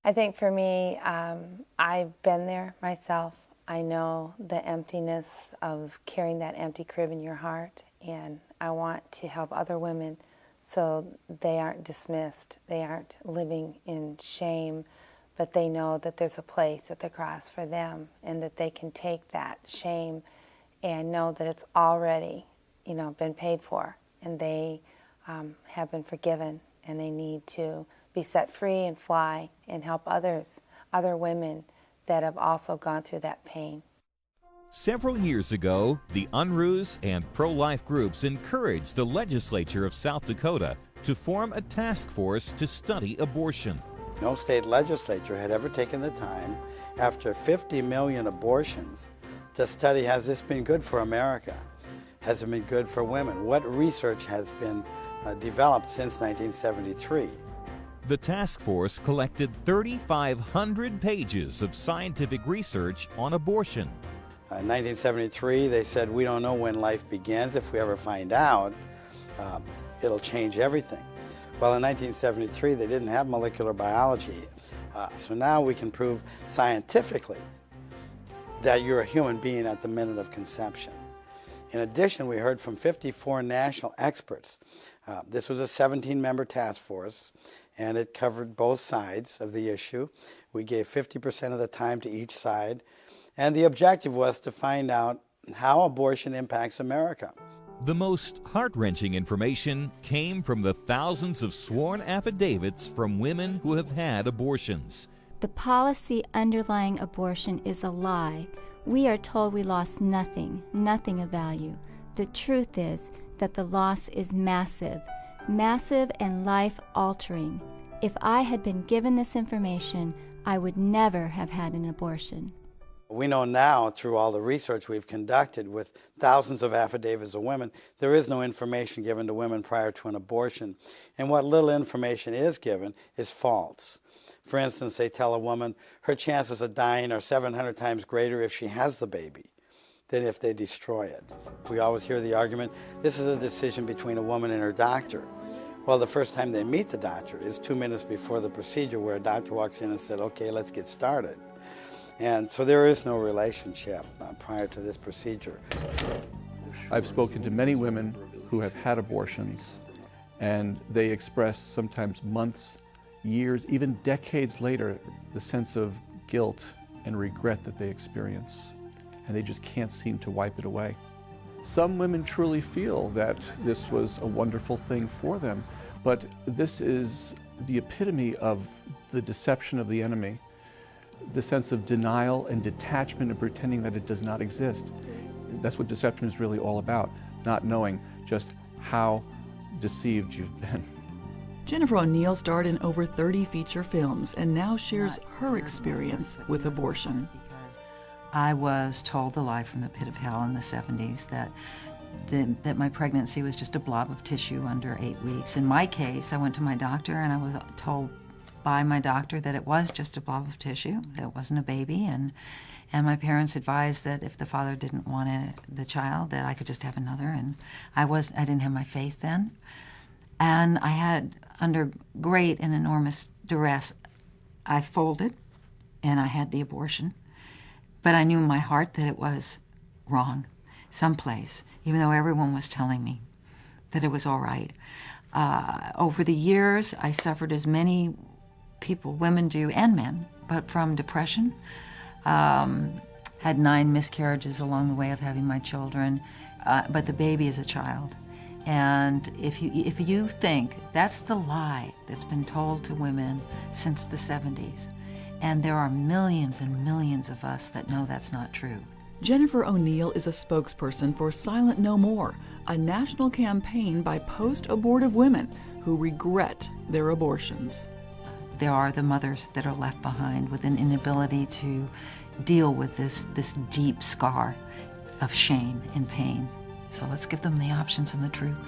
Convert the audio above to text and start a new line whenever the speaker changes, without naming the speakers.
I think for me, I've been there myself. I know the emptiness of carrying that empty crib in your heart, and I want to help other women so they aren't dismissed, they aren't living in shame, but they know that there's a place at the cross for them and that they can take that shame and know that it's already, been paid for, and they have been forgiven, and they need to be set free and fly and help other women that have also gone through that pain.
Several years ago, the Unruhs and pro-life groups encouraged the legislature of South Dakota to form a task force to study abortion.
No state legislature had ever taken the time, after 50 million abortions, to study, has this been good for America? Has it been good for women? What research has been developed since 1973?
The task force collected 3,500 pages of scientific research on abortion.
In 1973, they said, we don't know when life begins. If we ever find out, it'll change everything. Well, in 1973, they didn't have molecular biology. So now we can prove scientifically that you're a human being at the minute of conception. In addition, we heard from 54 national experts. This was a 17-member task force, and it covered both sides of the issue. We gave 50% of the time to each side, and the objective was to find out how abortion impacts America.
The most heart-wrenching information came from the thousands of sworn affidavits from women who have had abortions.
The policy underlying abortion is a lie. We are told we lost nothing of value. The truth is that the loss is massive and life-altering. If I had been given this information, I would never have had an abortion.
We know now, through all the research we've conducted with thousands of affidavits of women, there is no information given to women prior to an abortion. And what little information is given is false. For instance, they tell a woman her chances of dying are 700 times greater if she has the baby than if they destroy it. We always hear the argument, this is a decision between a woman and her doctor. Well, the first time they meet the doctor is 2 minutes before the procedure, where a doctor walks in and said, okay, let's get started. And so there is no relationship prior to this procedure.
I've spoken to many women who have had abortions, and they express sometimes months, years, even decades later, the sense of guilt and regret that they experience, and they just can't seem to wipe it away. Some women truly feel that this was a wonderful thing for them, but this is the epitome of the deception of the enemy, the sense of denial and detachment and pretending that it does not exist. That's what deception is really all about, not knowing just how deceived you've been.
Jennifer O'Neill starred in over 30 feature films and now shares her experience with abortion.
I was told the lie from the pit of hell in the 70s that my pregnancy was just a blob of tissue under 8 weeks. In my case, I went to my doctor and I was told by my doctor that it was just a blob of tissue, that it wasn't a baby, and my parents advised that if the father didn't want the child, that I could just have another, and I didn't have my faith then. And I had, under great and enormous duress, I folded and I had the abortion. But I knew in my heart that it was wrong, someplace, even though everyone was telling me that it was all right. Over the years, I suffered, as many people, women do, and men, but from depression. Had 9 miscarriages along the way of having my children, but the baby is a child. And if you think that's the lie that's been told to women since the 70s, and there are millions and millions of us that know that's not true.
Jennifer O'Neill is a spokesperson for Silent No More, a national campaign by post-abortive women who regret their abortions.
There are the mothers that are left behind with an inability to deal with this deep scar of shame and pain. So let's give them the options and the truth.